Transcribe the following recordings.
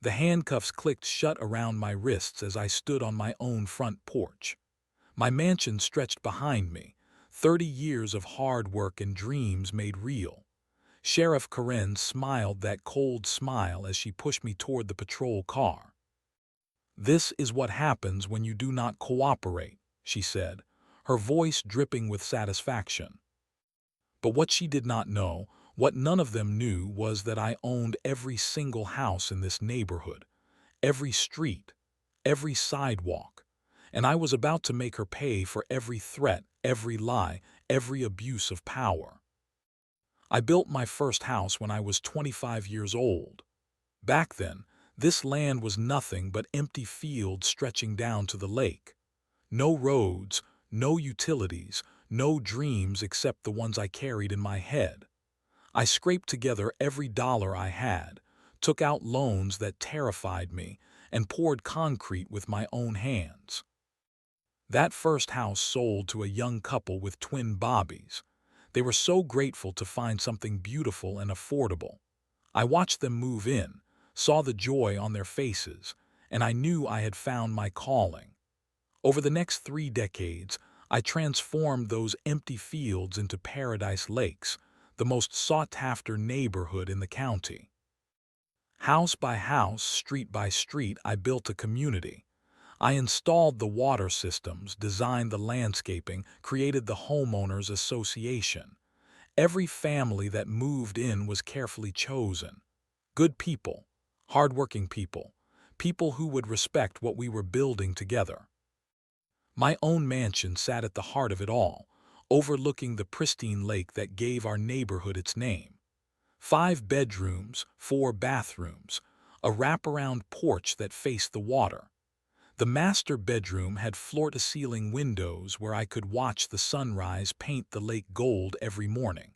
The handcuffs clicked shut around my wrists as I stood on my own front porch. My mansion stretched behind me, 30 years of hard work and dreams made real. Sheriff Karen smiled that cold smile as she pushed me toward the patrol car. "This is what happens when you do not cooperate," she said, her voice dripping with satisfaction. But what she did not know, what none of them knew, was that I owned every single house in this neighborhood, every street, every sidewalk, and I was about to make her pay for every threat, every lie, every abuse of power. I built my first house when I was 25 years old. Back then, this land was nothing but empty fields stretching down to the lake. No roads, no utilities, no dreams except the ones I carried in my head. I scraped together every dollar I had, took out loans that terrified me, and poured concrete with my own hands. That first house sold to a young couple with twin Bobbies. They were so grateful to find something beautiful and affordable. I watched them move in, saw the joy on their faces, and I knew I had found my calling. Over the next 3 decades, I transformed those empty fields into paradise lakes, the most sought-after neighborhood in the county. House by house, street by street, I built a community. I installed the water systems, designed the landscaping, created the homeowners association. Every family that moved in was carefully chosen. Good people, hardworking people, people who would respect what we were building together. My own mansion sat at the heart of it all, overlooking the pristine lake that gave our neighborhood its name. 5 bedrooms, 4 bathrooms, a wraparound porch that faced the water. The master bedroom had floor-to-ceiling windows where I could watch the sunrise paint the lake gold every morning.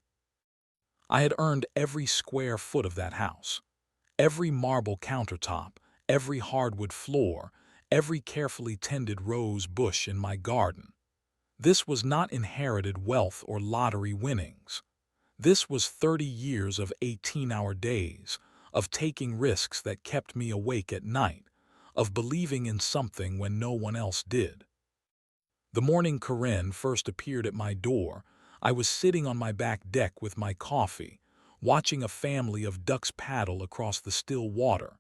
I had earned every square foot of that house. Every marble countertop, every hardwood floor, every carefully tended rose bush in my garden. This was not inherited wealth or lottery winnings. This was 30 years of 18-hour days, of taking risks that kept me awake at night, of believing in something when no one else did. The morning Karen first appeared at my door, I was sitting on my back deck with my coffee, watching a family of ducks paddle across the still water.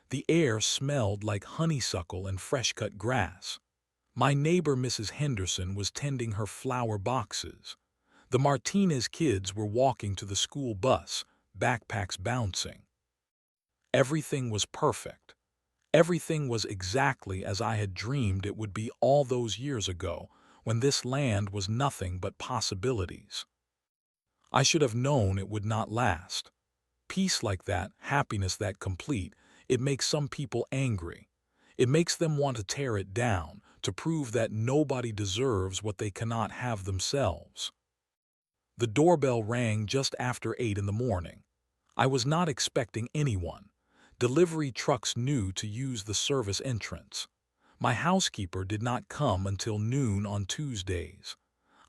The air smelled like honeysuckle and fresh-cut grass. My neighbor Mrs. Henderson was tending her flower boxes. The Martinez kids were walking to the school bus, backpacks bouncing. Everything was perfect. Everything was exactly as I had dreamed it would be all those years ago, when this land was nothing but possibilities. I should have known it would not last. Peace like that, happiness that complete, it makes some people angry. It makes them want to tear it down, to prove that nobody deserves what they cannot have themselves. The doorbell rang just after 8 in the morning. I was not expecting anyone. Delivery trucks knew to use the service entrance. My housekeeper did not come until noon on Tuesdays.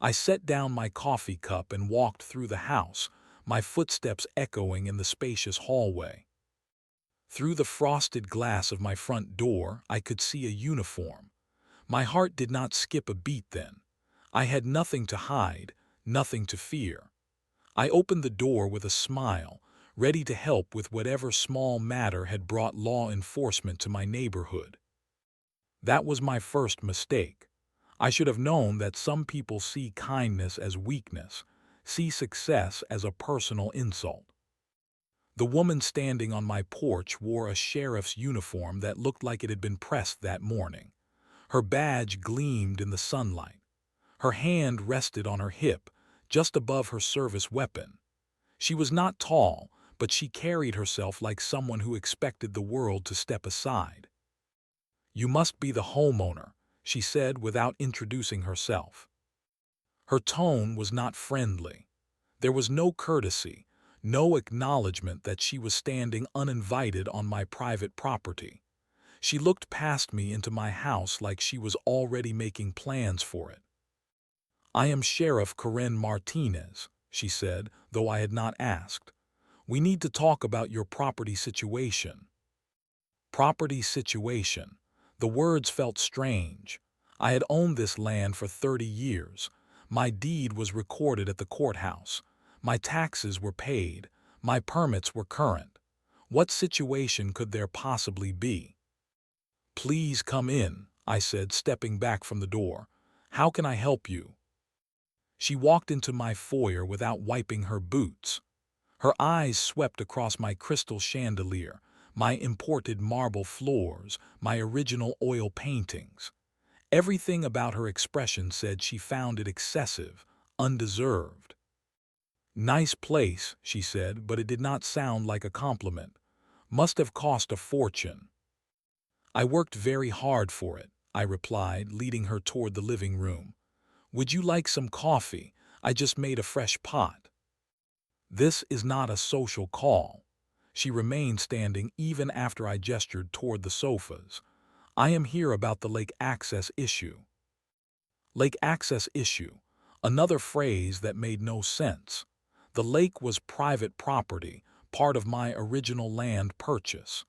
I set down my coffee cup and walked through the house, my footsteps echoing in the spacious hallway. Through the frosted glass of my front door, I could see a uniform. My heart did not skip a beat then. I had nothing to hide, nothing to fear. I opened the door with a smile, ready to help with whatever small matter had brought law enforcement to my neighborhood. That was my first mistake. I should have known that some people see kindness as weakness, see success as a personal insult. The woman standing on my porch wore a sheriff's uniform that looked like it had been pressed that morning. Her badge gleamed in the sunlight. Her hand rested on her hip, just above her service weapon. She was not tall, but she carried herself like someone who expected the world to step aside. "You must be the homeowner," she said without introducing herself. Her tone was not friendly. There was no courtesy, no acknowledgement that she was standing uninvited on my private property. She looked past me into my house like she was already making plans for it. "I am Sheriff Karen Martinez," she said, though I had not asked. "We need to talk about your property situation." Property situation. The words felt strange. I had owned this land for 30 years. My deed was recorded at the courthouse. My taxes were paid. My permits were current. What situation could there possibly be? "Please come in," I said, stepping back from the door. "How can I help you?" She walked into my foyer without wiping her boots. Her eyes swept across my crystal chandelier, my imported marble floors, my original oil paintings. Everything about her expression said she found it excessive, undeserved. "Nice place," she said, but it did not sound like a compliment. "Must have cost a fortune." "I worked very hard for it," I replied, leading her toward the living room. "Would you like some coffee? I just made a fresh pot." "This is not a social call." She remained standing even after I gestured toward the sofas. "I am here about the lake access issue." Lake access issue, another phrase that made no sense. The lake was private property, part of my original land purchase.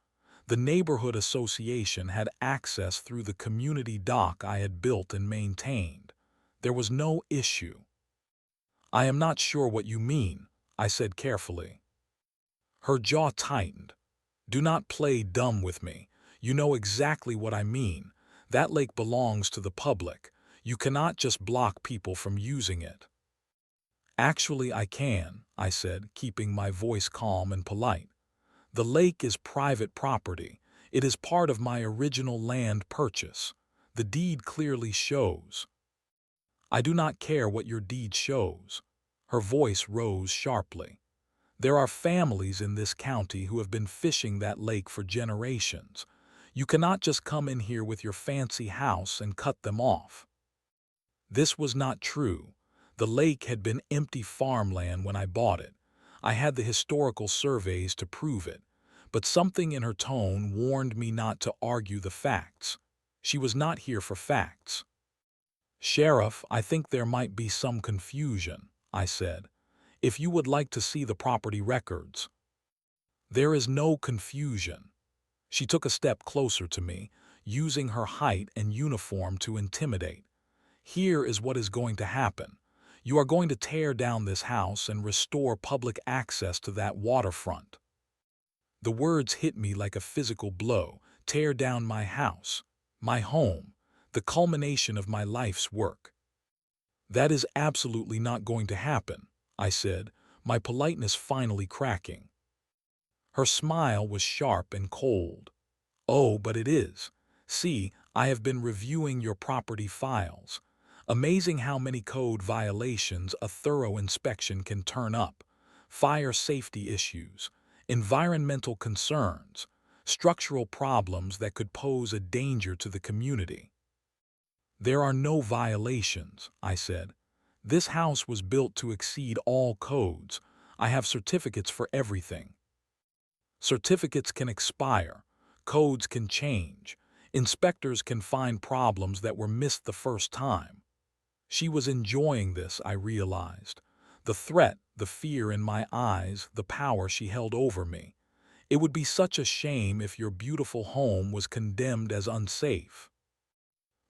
The neighborhood association had access through the community dock I had built and maintained. There was no issue. "I am not sure what you mean," I said carefully. Her jaw tightened. "Do not play dumb with me. You know exactly what I mean. That lake belongs to the public. You cannot just block people from using it." "Actually, I can," I said, keeping my voice calm and polite. "The lake is private property. It is part of my original land purchase. The deed clearly shows." "I do not care what your deed shows." Her voice rose sharply. "There are families in this county who have been fishing that lake for generations. You cannot just come in here with your fancy house and cut them off." This was not true. The lake had been empty farmland when I bought it. I had the historical surveys to prove it. But something in her tone warned me not to argue the facts. She was not here for facts. "Sheriff, I think there might be some confusion," I said. "If you would like to see the property records." "There is no confusion." She took a step closer to me, using her height and uniform to intimidate. "Here is what is going to happen. You are going to tear down this house and restore public access to that waterfront." The words hit me like a physical blow. Tear down my house, my home, the culmination of my life's work. "That is absolutely not going to happen," I said, my politeness finally cracking. Her smile was sharp and cold. "Oh, but it is. See, I have been reviewing your property files. Amazing how many code violations a thorough inspection can turn up. Fire safety issues, environmental concerns, structural problems that could pose a danger to the community." "There are no violations," I said. "This house was built to exceed all codes. I have certificates for everything." "Certificates can expire. Codes can change. Inspectors can find problems that were missed the first time." She was enjoying this, I realized. The threat, the fear in my eyes, the power she held over me. "It would be such a shame if your beautiful home was condemned as unsafe."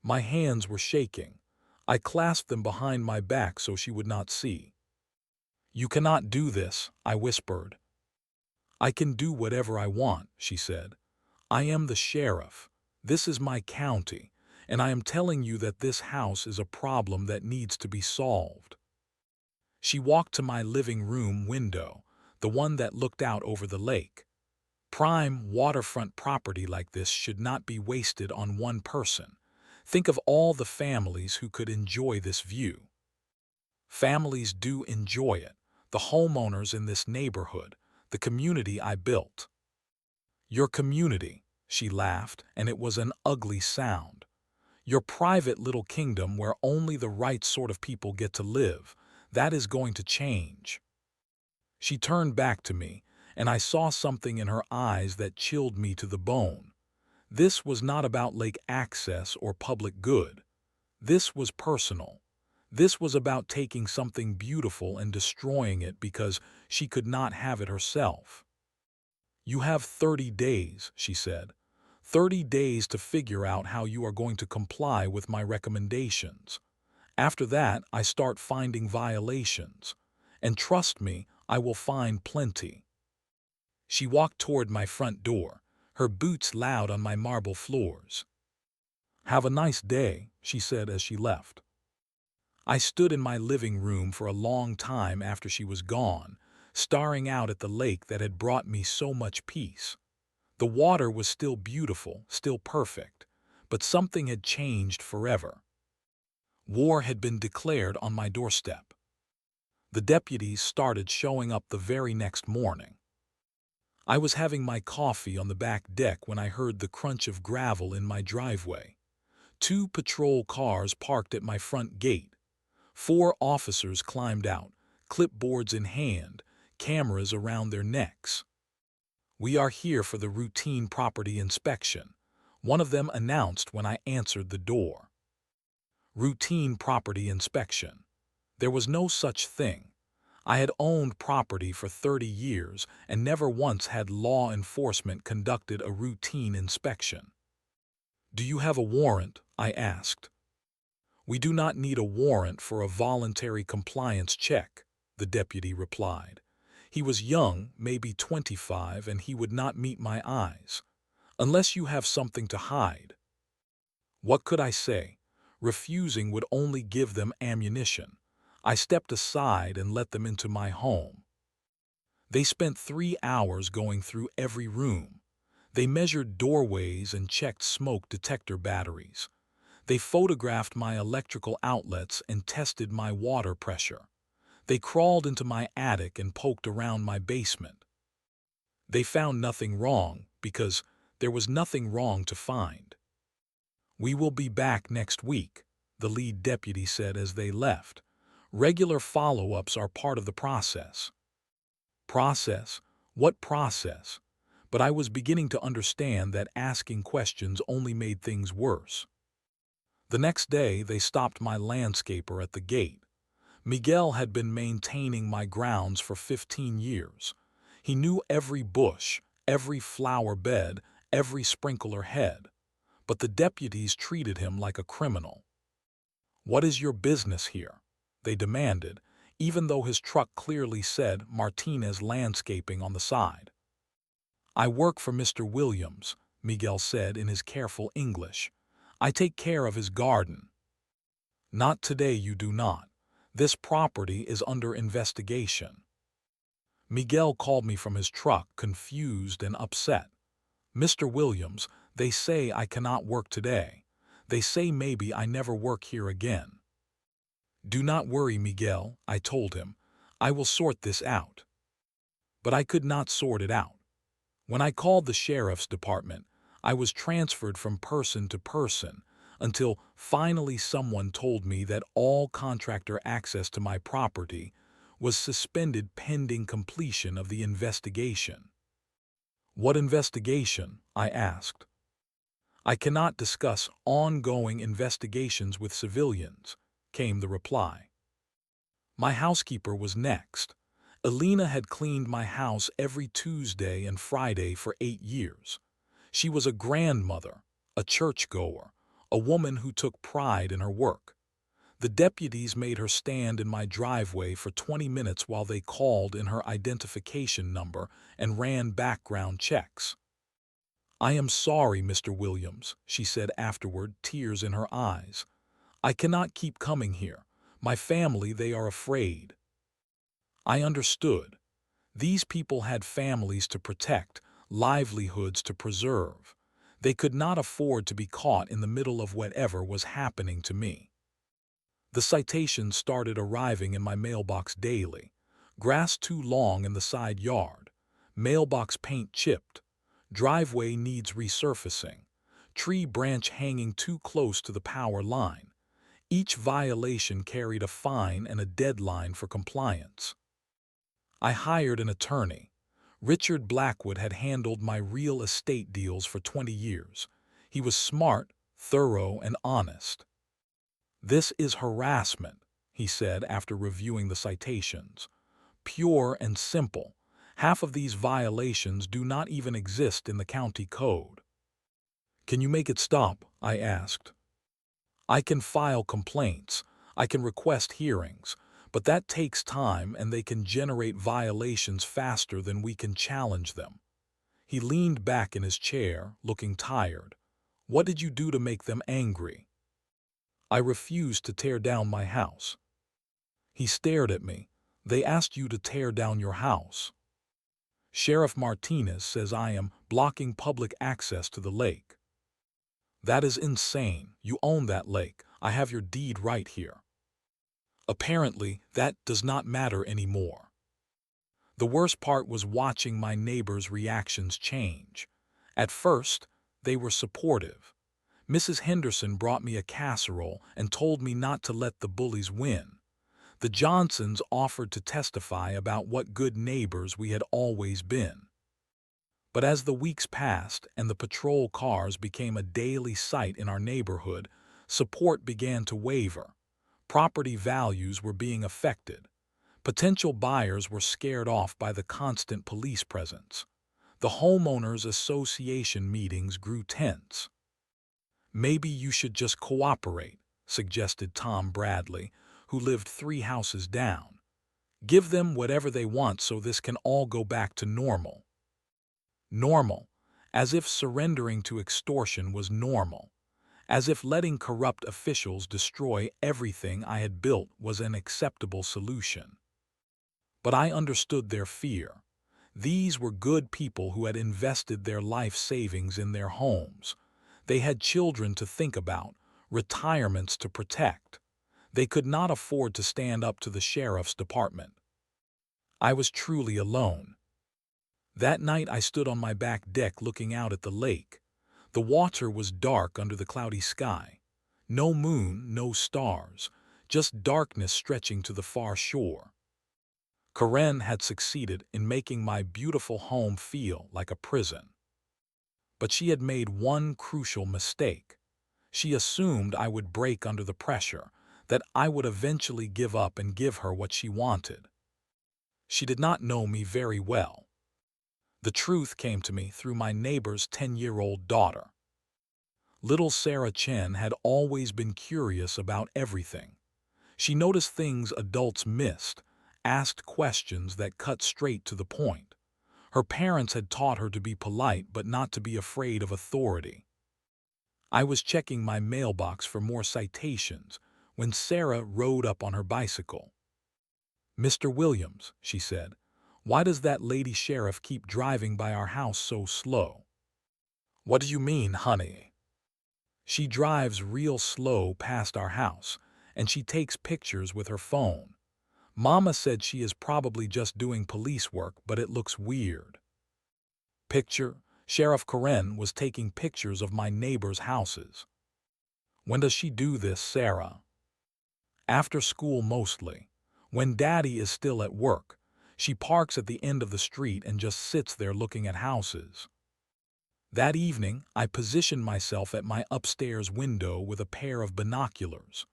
My hands were shaking. I clasped them behind my back so she would not see. "You cannot do this," I whispered. "I can do whatever I want," she said. "I am the sheriff. This is my county, and I am telling you that this house is a problem that needs to be solved." She walked to my living room window, the one that looked out over the lake. Prime waterfront property like this should not be wasted on one person. Think of all the families who could enjoy this view. Families do enjoy it. The homeowners in this neighborhood, the community I built. "Your community," she laughed, and it was an ugly sound. "Your private little kingdom where only the right sort of people get to live. That is going to change." She turned back to me, and I saw something in her eyes that chilled me to the bone. This was not about lake access or public good. This was personal. This was about taking something beautiful and destroying it because she could not have it herself. "You have 30 days," she said. 30 days to figure out how you are going to comply with my recommendations. After that, I start finding violations. And trust me, I will find plenty. She walked toward my front door, her boots loud on my marble floors. Have a nice day, she said as she left. I stood in my living room for a long time after she was gone, staring out at the lake that had brought me so much peace. The water was still beautiful, still perfect, but something had changed forever. War had been declared on my doorstep. The deputies started showing up the very next morning. I was having my coffee on the back deck when I heard the crunch of gravel in my driveway. 2 patrol cars parked at my front gate. 4 officers climbed out, clipboards in hand, cameras around their necks. We are here for the routine property inspection, one of them announced when I answered the door. Routine property inspection. There was no such thing. I had owned property for 30 years and never once had law enforcement conducted a routine inspection. Do you have a warrant? I asked. We do not need a warrant for a voluntary compliance check, the deputy replied. He was young, maybe 25, and he would not meet my eyes. Unless you have something to hide. What could I say? Refusing would only give them ammunition. I stepped aside and let them into my home. They spent 3 hours going through every room. They measured doorways and checked smoke detector batteries. They photographed my electrical outlets and tested my water pressure. They crawled into my attic and poked around my basement. They found nothing wrong because there was nothing wrong to find. We will be back next week, the lead deputy said as they left. Regular follow-ups are part of the process. Process? What process? But I was beginning to understand that asking questions only made things worse. The next day, they stopped my landscaper at the gate. Miguel had been maintaining my grounds for 15 years. He knew every bush, every flower bed, every sprinkler head. But the deputies treated him like a criminal. What is your business here? They demanded, even though his truck clearly said Martinez Landscaping on the side. I work for Mr. Williams, Miguel said in his careful English. I take care of his garden. Not today, you do not. This property is under investigation. Miguel called me from his truck, confused and upset. Mr. Williams, they say I cannot work today. They say maybe I never work here again. Do not worry, Miguel, I told him. I will sort this out. But I could not sort it out. When I called the sheriff's department, I was transferred from person to person until finally someone told me that all contractor access to my property was suspended pending completion of the investigation. What investigation? I asked. I cannot discuss ongoing investigations with civilians, came the reply. My housekeeper was next. Elena had cleaned my house every Tuesday and Friday for 8 years. She was a grandmother, a churchgoer, a woman who took pride in her work. The deputies made her stand in my driveway for 20 minutes while they called in her identification number and ran background checks. I am sorry, Mr. Williams, she said afterward, tears in her eyes. I cannot keep coming here. My family, they are afraid. I understood. These people had families to protect, livelihoods to preserve. They could not afford to be caught in the middle of whatever was happening to me. The citations started arriving in my mailbox daily. Grass too long in the side yard. Mailbox paint chipped. Driveway needs resurfacing. Tree branch hanging too close to the power line. Each violation carried a fine and a deadline for compliance. I hired an attorney. Richard Blackwood had handled my real estate deals for 20 years. He was smart, thorough, and honest. This is harassment, he said after reviewing the citations. Pure and simple. Half of these violations do not even exist in the county code. Can you make it stop? I asked. I can file complaints. I can request hearings. But that takes time and they can generate violations faster than we can challenge them. He leaned back in his chair, looking tired. What did you do to make them angry? I refused to tear down my house. He stared at me. They asked you to tear down your house. Sheriff Martinez says I am blocking public access to the lake. That is insane. You own that lake. I have your deed right here. Apparently, that does not matter anymore. The worst part was watching my neighbors' reactions change. At first, they were supportive. Mrs. Henderson brought me a casserole and told me not to let the bullies win. The Johnsons offered to testify about what good neighbors we had always been. But as the weeks passed and the patrol cars became a daily sight in our neighborhood, support began to waver. Property values were being affected. Potential buyers were scared off by the constant police presence. The homeowners association meetings grew tense. Maybe you should just cooperate, suggested Tom Bradley, who lived 3 houses down. Give them whatever they want so this can all go back to normal. Normal, as if surrendering to extortion was normal, as if letting corrupt officials destroy everything I had built was an acceptable solution. But I understood their fear. These were good people who had invested their life savings in their homes. They had children to think about, retirements to protect. They could not afford to stand up to the sheriff's department. I was truly alone. That night I stood on my back deck looking out at the lake. The water was dark under the cloudy sky. No moon, no stars, just darkness stretching to the far shore. Karen had succeeded in making my beautiful home feel like a prison. But she had made one crucial mistake. She assumed I would break under the pressure, that I would eventually give up and give her what she wanted. She did not know me very well. The truth came to me through my neighbor's 10-year-old daughter. Little Sarah Chen had always been curious about everything. She noticed things adults missed, asked questions that cut straight to the point. Her parents had taught her to be polite but not to be afraid of authority. I was checking my mailbox for more citations when Sarah rode up on her bicycle. "Mr. Williams," she said, "why does that lady sheriff keep driving by our house so slow?" "What do you mean, honey?" "She drives real slow past our house, and she takes pictures with her phone. Mama said she is probably just doing police work, but it looks weird." Picture, Sheriff Karen was taking pictures of my neighbors' houses. "When does she do this, Sarah?" "After school mostly. When Daddy is still at work. She parks at the end of the street and just sits there looking at houses." That evening, I positioned myself at my upstairs window with a pair of binoculars.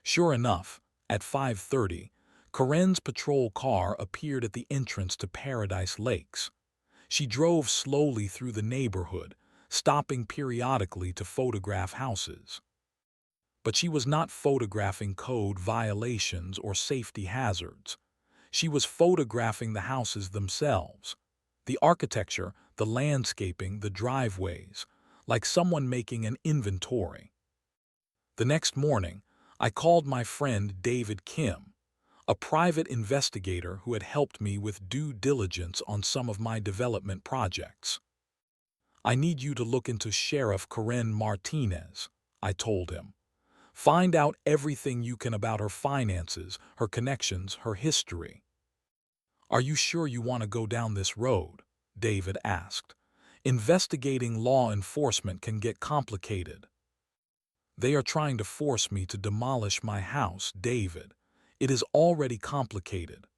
Sure enough, at 5:30, Karen's patrol car appeared at the entrance to Paradise Lakes. She drove slowly through the neighborhood, stopping periodically to photograph houses. But she was not photographing code violations or safety hazards. She was photographing the houses themselves. The architecture, the landscaping, the driveways, like someone making an inventory. The next morning, I called my friend David Kim, a private investigator who had helped me with due diligence on some of my development projects. "I need you to look into Sheriff Karen Martinez," I told him. "Find out everything you can about her finances, her connections, her history." "Are you sure you want to go down this road?" David asked. "Investigating law enforcement can get complicated." "They are trying to force me to demolish my house, David. It is already complicated."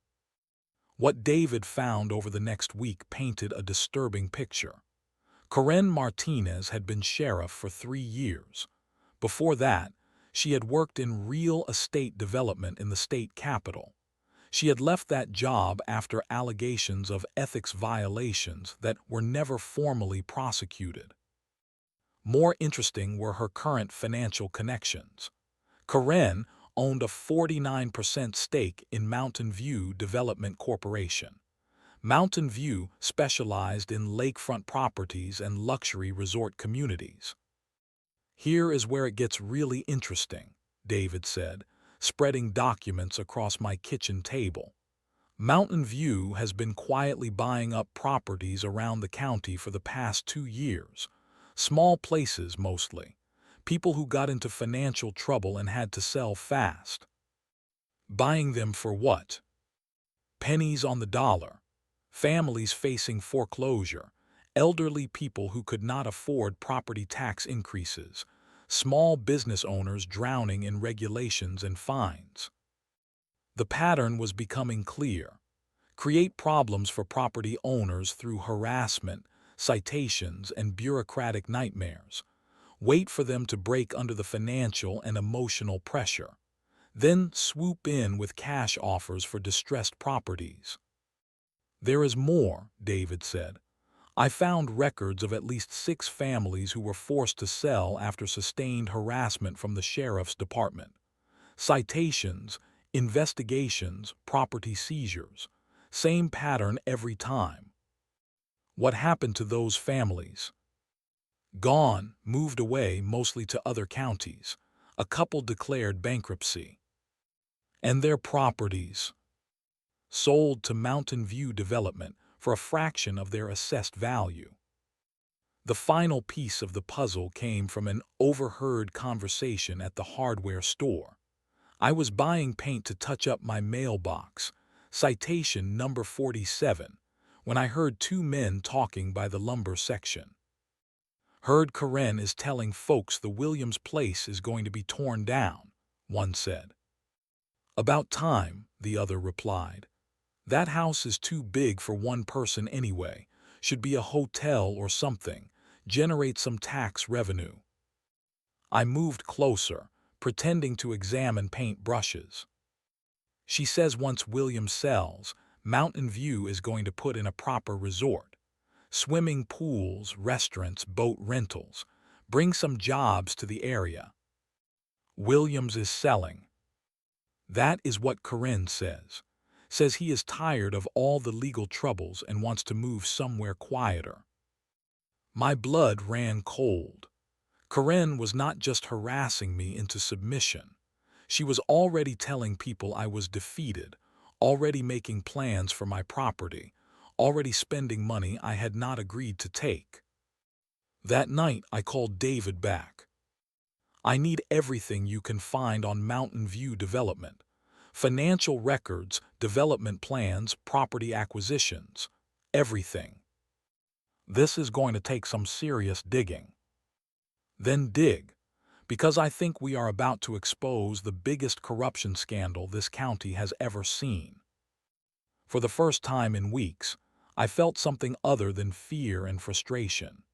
What David found over the next week painted a disturbing picture. Karen Martinez had been sheriff for 3 years. Before that, she had worked in real estate development in the state capital. She had left that job after allegations of ethics violations that were never formally prosecuted. More interesting were her current financial connections. Karen owned a 49% stake in Mountain View Development Corporation. Mountain View specialized in lakefront properties and luxury resort communities. "Here is where it gets really interesting," David said, spreading documents across my kitchen table. "Mountain View has been quietly buying up properties around the county for the past 2 years. Small places mostly. People who got into financial trouble and had to sell fast. Buying them for what? Pennies on the dollar. Families facing foreclosure, elderly people who could not afford property tax increases, small business owners drowning in regulations and fines." The pattern was becoming clear. Create problems for property owners through harassment, citations, and bureaucratic nightmares. Wait for them to break under the financial and emotional pressure. Then swoop in with cash offers for distressed properties. "There is more," David said. "I found records of at least 6 families who were forced to sell after sustained harassment from the sheriff's department. Citations, investigations, property seizures. Same pattern every time." "What happened to those families?" "Gone, moved away, mostly to other counties. A couple declared bankruptcy." "And their properties?" "Sold to Mountain View Development for a fraction of their assessed value." The final piece of the puzzle came from an overheard conversation at the hardware store. I was buying paint to touch up my mailbox, citation number 47, when I heard 2 men talking by the lumber section. "Heard Karen is telling folks the Williams place is going to be torn down," one said. "About time," the other replied. "That house is too big for one person anyway. Should be a hotel or something. Generate some tax revenue." I moved closer, pretending to examine paint brushes. "She says once Williams sells, Mountain View is going to put in a proper resort. Swimming pools, restaurants, boat rentals. Bring some jobs to the area." "Williams is selling." "That is what Corinne says. Says he is tired of all the legal troubles and wants to move somewhere quieter." My blood ran cold. Corinne was not just harassing me into submission. She was already telling people I was defeated, already making plans for my property, already spending money I had not agreed to take. That night I called David back. "I need everything you can find on Mountain View Development. Financial records, development plans, property acquisitions. Everything. This is going to take some serious digging." "Then dig, because I think we are about to expose the biggest corruption scandal this county has ever seen." For the first time in weeks, I felt something other than fear and frustration.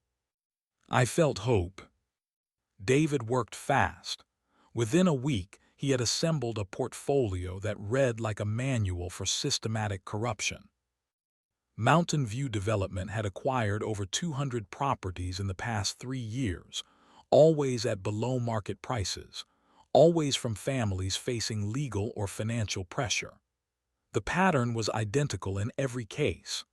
I felt hope. David worked fast. Within a week, he had assembled a portfolio that read like a manual for systematic corruption. Mountain View Development had acquired over 200 properties in the past 3 years, always at below-market prices, always from families facing legal or financial pressure. The pattern was identical in every case: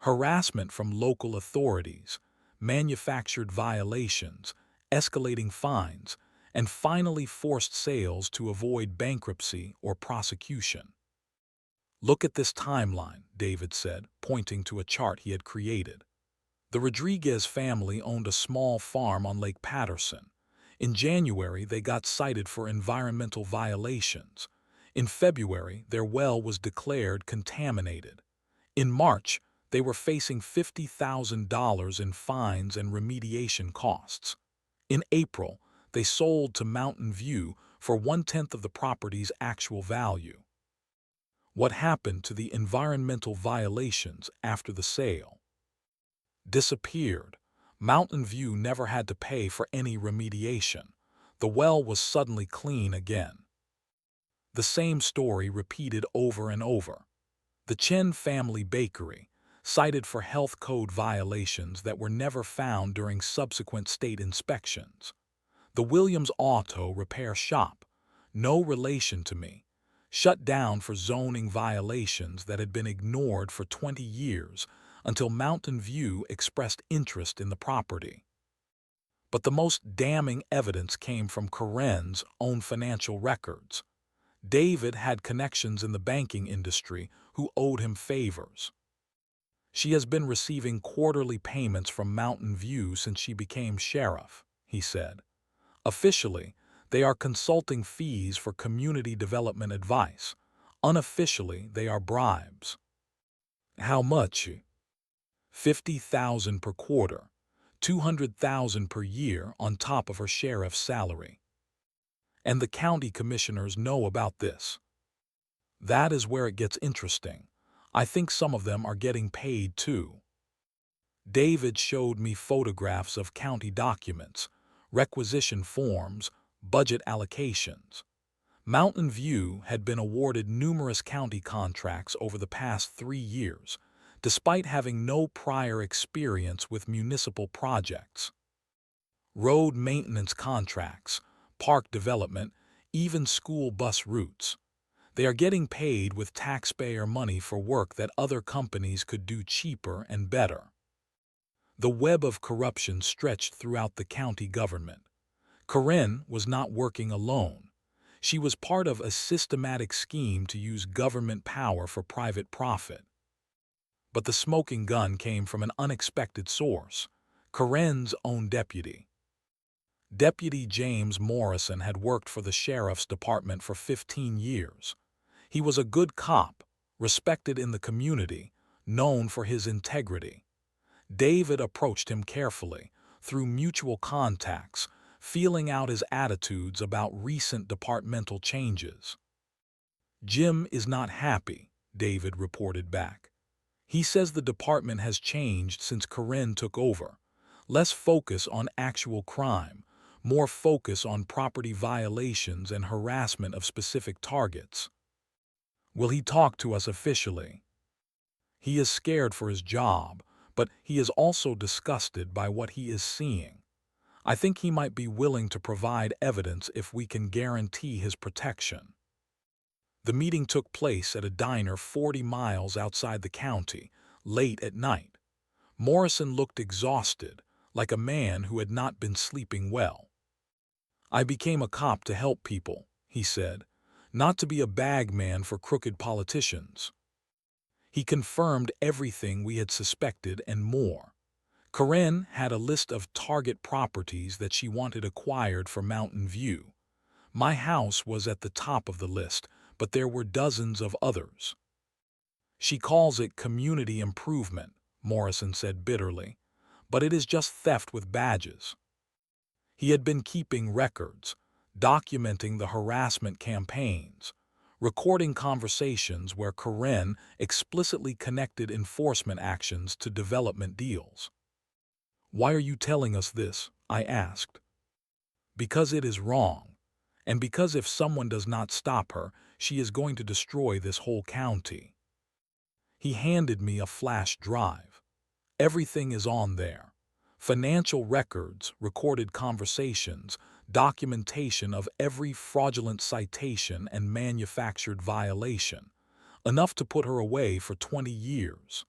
harassment from local authorities, manufactured violations, escalating fines, and finally forced sales to avoid bankruptcy or prosecution. "Look at this timeline," David said, pointing to a chart he had created. "The Rodriguez family owned a small farm on Lake Patterson. In January, they got cited for environmental violations. In February, their well was declared contaminated. In March, they were facing $50,000 in fines and remediation costs. In April, they sold to Mountain View for 1/10 of the property's actual value." What happened to the environmental violations after the sale? Disappeared. Mountain View never had to pay for any remediation. The well was suddenly clean again. The same story repeated over and over. The Chen family bakery, cited for health code violations that were never found during subsequent state inspections. The Williams Auto Repair Shop, no relation to me, shut down for zoning violations that had been ignored for 20 years until Mountain View expressed interest in the property. But the most damning evidence came from Karen's own financial records. David had connections in the banking industry who owed him favors. She has been receiving quarterly payments from Mountain View since she became sheriff, he said. Officially, they are consulting fees for community development advice. Unofficially, they are bribes. How much? $50,000 per quarter, $200,000 per year on top of her sheriff's salary. And the county commissioners know about this. That is where it gets interesting. I think some of them are getting paid too. David showed me photographs of county documents, requisition forms, budget allocations. Mountain View had been awarded numerous county contracts over the past 3 years, despite having no prior experience with municipal projects. Road maintenance contracts, park development, even school bus routes. They are getting paid with taxpayer money for work that other companies could do cheaper and better. The web of corruption stretched throughout the county government. Karen was not working alone. She was part of a systematic scheme to use government power for private profit. But the smoking gun came from an unexpected source, Karen's own deputy. Deputy James Morrison had worked for the sheriff's department for 15 years. He was a good cop, respected in the community, known for his integrity. David approached him carefully, through mutual contacts, feeling out his attitudes about recent departmental changes. Jim is not happy, David reported back. He says the department has changed since Karen took over. Less focus on actual crime, more focus on property violations and harassment of specific targets. Will he talk to us officially? He is scared for his job, but he is also disgusted by what he is seeing. I think he might be willing to provide evidence if we can guarantee his protection. The meeting took place at a diner 40 miles outside the county, late at night. Morrison looked exhausted, like a man who had not been sleeping well. I became a cop to help people, he said, not to be a bagman for crooked politicians. He confirmed everything we had suspected and more. Karen had a list of target properties that she wanted acquired for Mountain View. My house was at the top of the list, but there were dozens of others. She calls it community improvement, Morrison said bitterly, but it is just theft with badges. He had been keeping records, documenting the harassment campaigns, recording conversations where Karen explicitly connected enforcement actions to development deals. Why are you telling us this? I asked. Because it is wrong, and because if someone does not stop her, she is going to destroy this whole county. He handed me a flash drive. Everything is on there. Financial records, recorded conversations, documentation of every fraudulent citation and manufactured violation, enough to put her away for 20 years.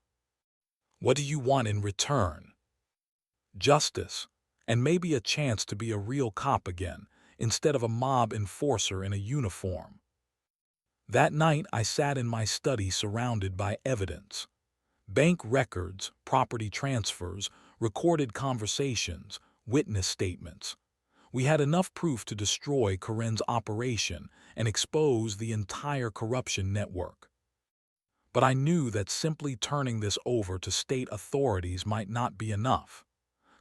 What do you want in return? Justice, and maybe a chance to be a real cop again, instead of a mob enforcer in a uniform. That night I sat in my study surrounded by evidence. Bank records, property transfers, recorded conversations, witness statements. We had enough proof to destroy Karen's operation and expose the entire corruption network. But I knew that simply turning this over to state authorities might not be enough.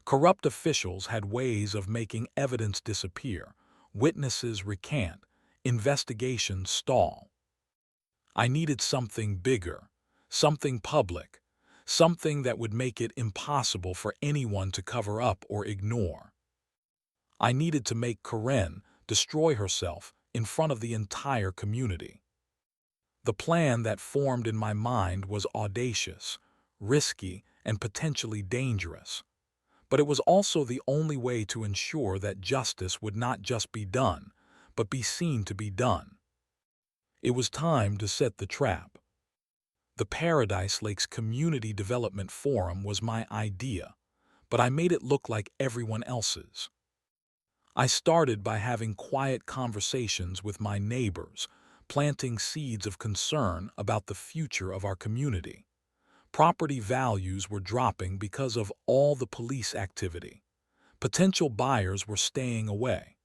Corrupt officials had ways of making evidence disappear, witnesses recant, investigations stall. I needed something bigger, something public, something that would make it impossible for anyone to cover up or ignore. I needed to make Karen destroy herself in front of the entire community. The plan that formed in my mind was audacious, risky, and potentially dangerous. But it was also the only way to ensure that justice would not just be done, but be seen to be done. It was time to set the trap. The Paradise Lakes Community Development Forum was my idea, but I made it look like everyone else's. I started by having quiet conversations with my neighbors, planting seeds of concern about the future of our community. Property values were dropping because of all the police activity. Potential buyers were staying away.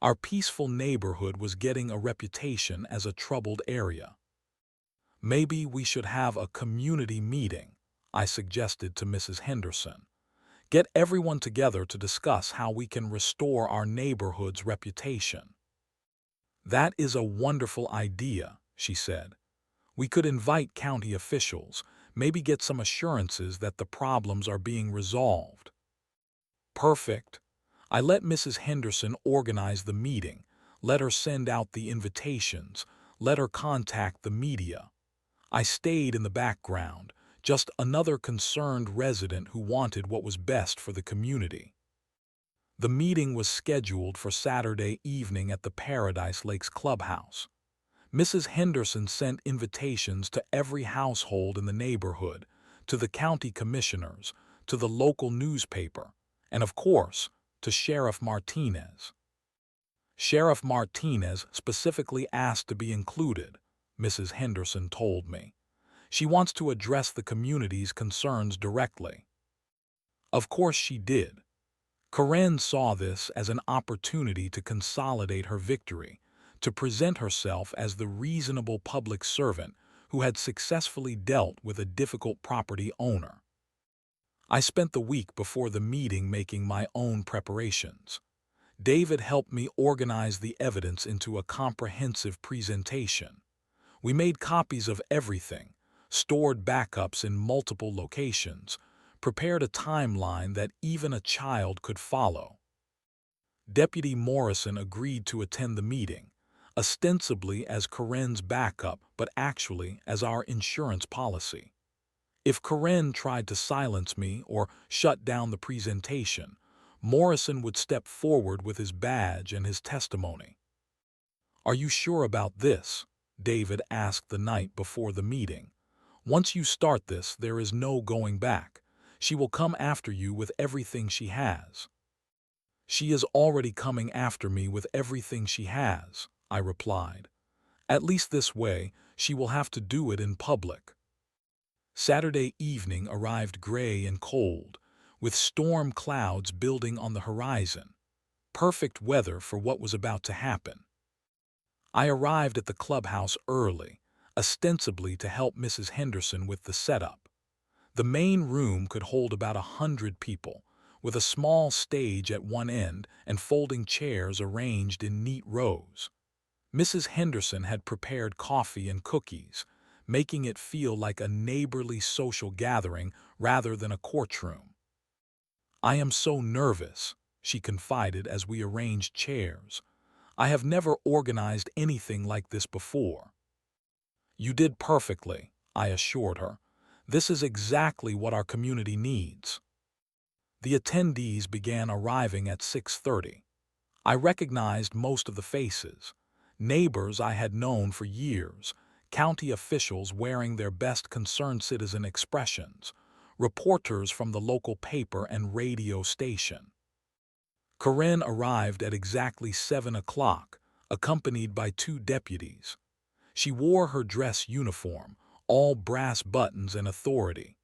Our peaceful neighborhood was getting a reputation as a troubled area. Maybe we should have a community meeting, I suggested to Mrs. Henderson. Get everyone together to discuss how we can restore our neighborhood's reputation. That is a wonderful idea, she said. We could invite county officials, maybe get some assurances that the problems are being resolved. Perfect. I let Mrs. Henderson organize the meeting, let her send out the invitations, let her contact the media. I stayed in the background, just another concerned resident who wanted what was best for the community. The meeting was scheduled for Saturday evening at the Paradise Lakes Clubhouse. Mrs. Henderson sent invitations to every household in the neighborhood, to the county commissioners, to the local newspaper, and of course, to Sheriff Martinez. Sheriff Martinez specifically asked to be included, Mrs. Henderson told me. She wants to address the community's concerns directly. Of course she did. Karen saw this as an opportunity to consolidate her victory, to present herself as the reasonable public servant who had successfully dealt with a difficult property owner. I spent the week before the meeting making my own preparations. David helped me organize the evidence into a comprehensive presentation. We made copies of everything, stored backups in multiple locations, prepared a timeline that even a child could follow. Deputy Morrison agreed to attend the meeting, ostensibly as Karen's backup but actually as our insurance policy. If Karen tried to silence me or shut down the presentation, Morrison would step forward with his badge and his testimony. "Are you sure about this?" David asked the night before the meeting. "Once you start this, there is no going back. She will come after you with everything she has." "She is already coming after me with everything she has," I replied. "At least this way, she will have to do it in public." Saturday evening arrived gray and cold, with storm clouds building on the horizon. Perfect weather for what was about to happen. I arrived at the clubhouse early, ostensibly to help Mrs. Henderson with the setup. The main room could hold about 100 people, with a small stage at one end and folding chairs arranged in neat rows. Mrs. Henderson had prepared coffee and cookies, making it feel like a neighborly social gathering rather than a courtroom. "I am so nervous," she confided as we arranged chairs. "I have never organized anything like this before." "You did perfectly," I assured her. "This is exactly what our community needs." The attendees began arriving at 6:30. I recognized most of the faces. Neighbors I had known for years, county officials wearing their best concerned citizen expressions, reporters from the local paper and radio station. Karen arrived at exactly 7 o'clock, accompanied by 2 deputies. She wore her dress uniform, all brass buttons and authority.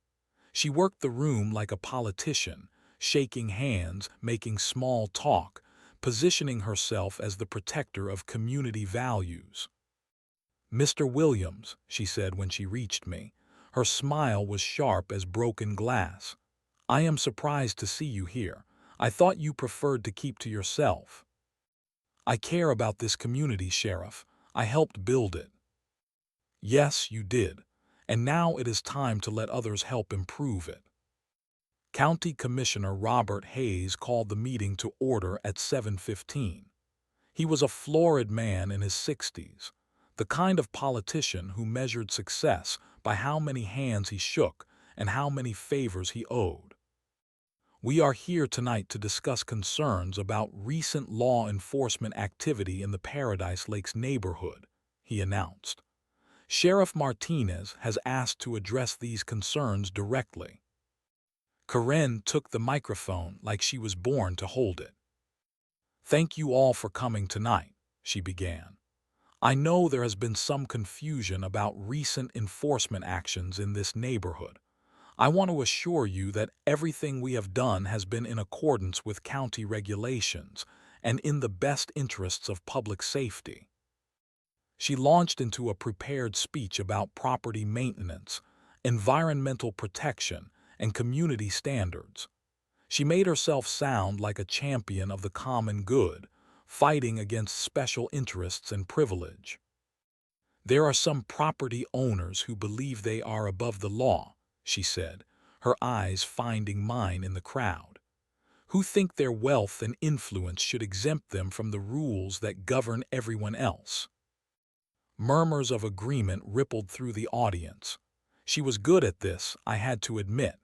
She worked the room like a politician, shaking hands, making small talk, positioning herself as the protector of community values. "Mr. Williams," she said when she reached me. Her smile was sharp as broken glass. "I am surprised to see you here. I thought you preferred to keep to yourself." "I care about this community, Sheriff. I helped build it." "Yes, you did. And now it is time to let others help improve it." County Commissioner Robert Hayes called the meeting to order at 7:15. He was a florid man in his 60s, the kind of politician who measured success by how many hands he shook and how many favors he owed. We are here tonight to discuss concerns about recent law enforcement activity in the Paradise Lakes neighborhood, he announced. Sheriff Martinez has asked to address these concerns directly. Karen took the microphone like she was born to hold it. Thank you all for coming tonight, she began. I know there has been some confusion about recent enforcement actions in this neighborhood. I want to assure you that everything we have done has been in accordance with county regulations and in the best interests of public safety. She launched into a prepared speech about property maintenance, environmental protection, and community standards. She made herself sound like a champion of the common good, fighting against special interests and privilege. There are some property owners who believe they are above the law, she said, her eyes finding mine in the crowd, who think their wealth and influence should exempt them from the rules that govern everyone else. Murmurs of agreement rippled through the audience. She was good at this, I had to admit.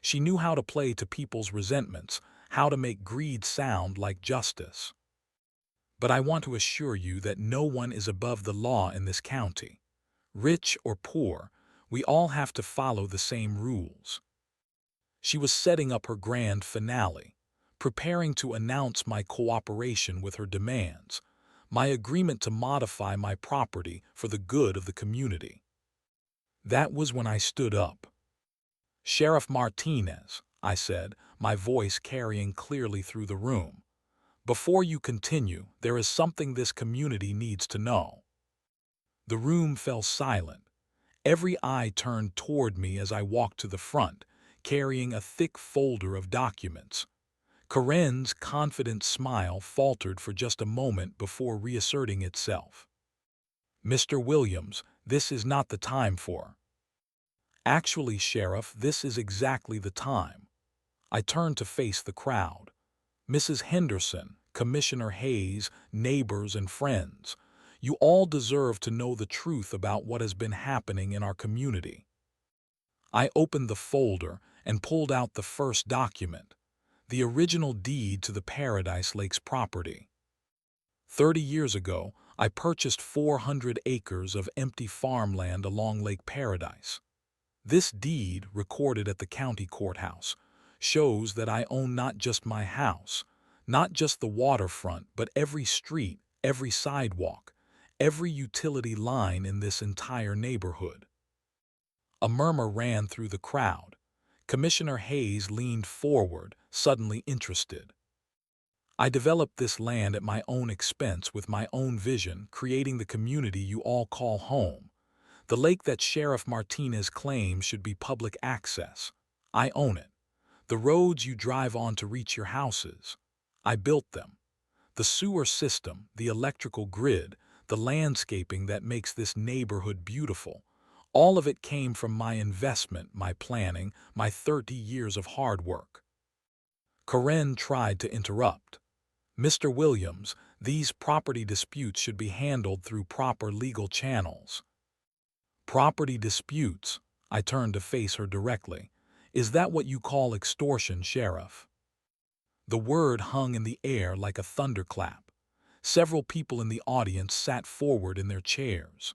She knew how to play to people's resentments, how to make greed sound like justice. But I want to assure you that no one is above the law in this county. Rich or poor, we all have to follow the same rules. She was setting up her grand finale, preparing to announce my cooperation with her demands, my agreement to modify my property for the good of the community. That was when I stood up. Sheriff Martinez, I said, my voice carrying clearly through the room. Before you continue, there is something this community needs to know. The room fell silent. Every eye turned toward me as I walked to the front, carrying a thick folder of documents. Karen's confident smile faltered for just a moment before reasserting itself. Mr. Williams, this is not the time for. Actually, Sheriff, this is exactly the time. I turned to face the crowd. Mrs. Henderson, Commissioner Hayes, neighbors and friends, you all deserve to know the truth about what has been happening in our community. I opened the folder and pulled out the first document, the original deed to the Paradise Lakes property. 30 years ago, I purchased 400 acres of empty farmland along Lake Paradise. This deed, recorded at the county courthouse, shows that I own not just my house, not just the waterfront, but every street, every sidewalk, every utility line in this entire neighborhood. A murmur ran through the crowd. Commissioner Hayes leaned forward, suddenly interested. I developed this land at my own expense with my own vision, creating the community you all call home. The lake that Sheriff Martinez claims should be public access. I own it. The roads you drive on to reach your houses. I built them. The sewer system, the electrical grid, the landscaping that makes this neighborhood beautiful. All of it came from my investment, my planning, my 30 years of hard work. Karen tried to interrupt. Mr. Williams, these property disputes should be handled through proper legal channels. Property disputes, I turned to face her directly. Is that what you call extortion, Sheriff? The word hung in the air like a thunderclap. Several people in the audience sat forward in their chairs.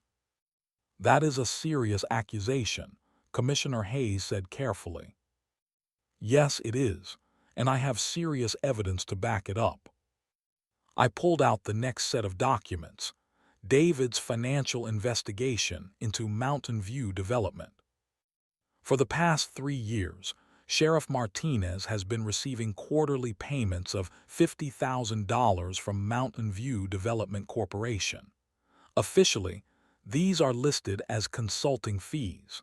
That is a serious accusation, Commissioner Hayes said carefully. Yes, it is, and I have serious evidence to back it up. I pulled out the next set of documents, David's financial investigation into Mountain View Development. For the past 3 years, Sheriff Martinez has been receiving quarterly payments of $50,000 from Mountain View Development Corporation. Officially, these are listed as consulting fees.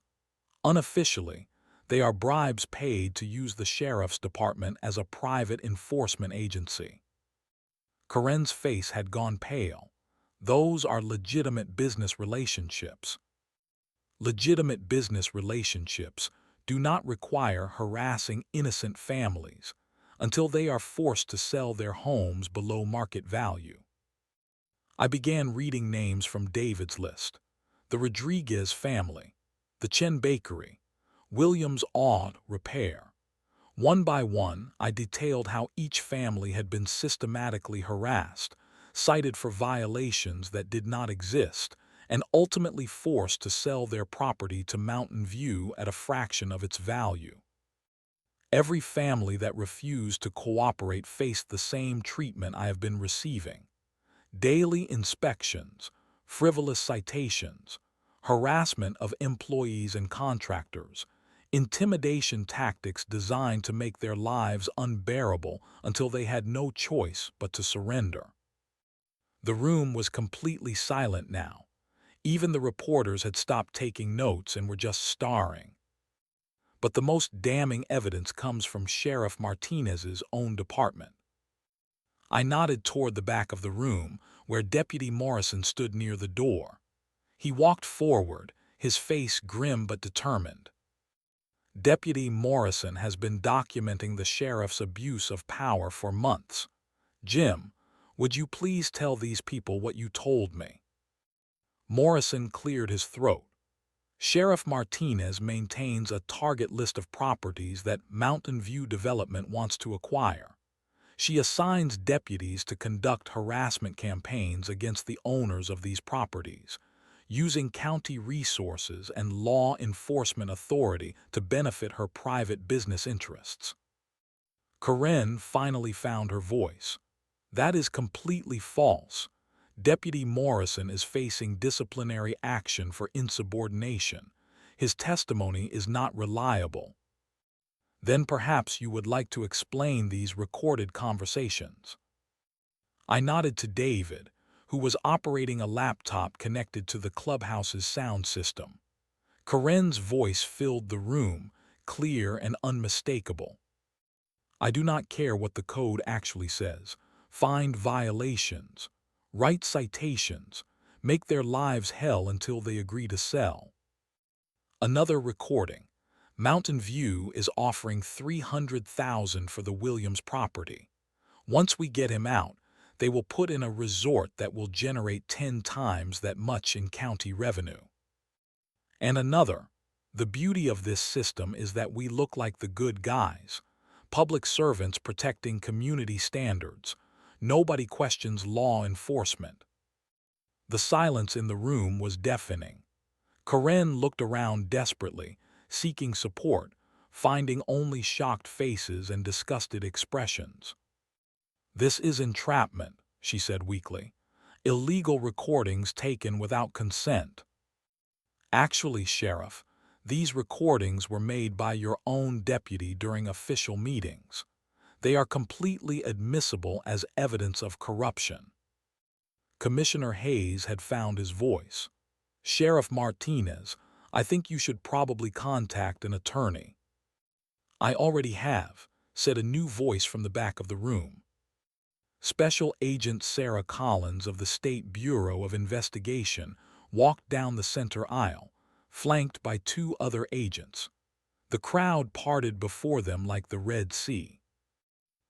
Unofficially, they are bribes paid to use the sheriff's department as a private enforcement agency. Karen's face had gone pale. Those are legitimate business relationships. Legitimate business relationships do not require harassing innocent families until they are forced to sell their homes below market value. I began reading names from David's list. The Rodriguez family, the Chen Bakery, Williams awed repair. One by one, I detailed how each family had been systematically harassed, cited for violations that did not exist, and ultimately forced to sell their property to Mountain View at a fraction of its value. Every family that refused to cooperate faced the same treatment I have been receiving: daily inspections, frivolous citations, harassment of employees and contractors, intimidation tactics designed to make their lives unbearable until they had no choice but to surrender. The room was completely silent now. Even the reporters had stopped taking notes and were just staring. But the most damning evidence comes from Sheriff Martinez's own department. I nodded toward the back of the room, where Deputy Morrison stood near the door. He walked forward, his face grim but determined. Deputy Morrison has been documenting the sheriff's abuse of power for months. Jim, would you please tell these people what you told me? Morrison cleared his throat. Sheriff Martinez maintains a target list of properties that Mountain View Development wants to acquire. She assigns deputies to conduct harassment campaigns against the owners of these properties, using county resources and law enforcement authority to benefit her private business interests. Karen finally found her voice. That is completely false. Deputy Morrison is facing disciplinary action for insubordination. His testimony is not reliable. Then perhaps you would like to explain these recorded conversations. I nodded to David, who was operating a laptop connected to the clubhouse's sound system. Karen's voice filled the room, clear and unmistakable. I do not care what the code actually says. Find violations, write citations, make their lives hell until they agree to sell. Another recording. Mountain View is offering $300,000 for the Williams property. Once we get him out, they will put in a resort that will generate 10 times that much in county revenue. And another. The beauty of this system is that we look like the good guys, public servants protecting community standards. Nobody questions law enforcement. The silence in the room was deafening. Karen looked around desperately, seeking support, finding only shocked faces and disgusted expressions. This is entrapment, she said weakly. Illegal recordings taken without consent. Actually, Sheriff, these recordings were made by your own deputy during official meetings. They are completely admissible as evidence of corruption. Commissioner Hayes had found his voice. Sheriff Martinez, I think you should probably contact an attorney. I already have, said a new voice from the back of the room. Special Agent Sarah Collins of the State Bureau of Investigation walked down the center aisle, flanked by 2 other agents. The crowd parted before them like the Red Sea.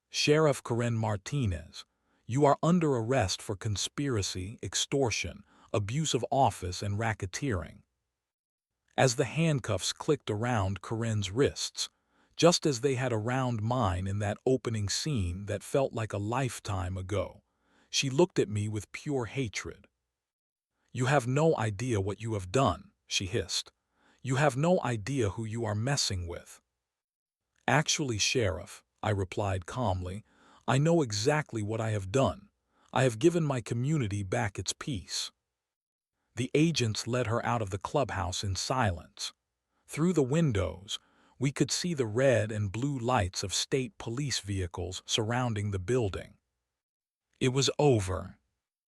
Sheriff Karen Martinez, you are under arrest for conspiracy, extortion, abuse of office, and racketeering. As the handcuffs clicked around Karen's wrists, just as they had around mine in that opening scene that felt like a lifetime ago, she looked at me with pure hatred. You have no idea what you have done, she hissed. You have no idea who you are messing with. Actually, Sheriff, I replied calmly, I know exactly what I have done. I have given my community back its peace. The agents led her out of the clubhouse in silence. Through the windows, we could see the red and blue lights of state police vehicles surrounding the building. It was over,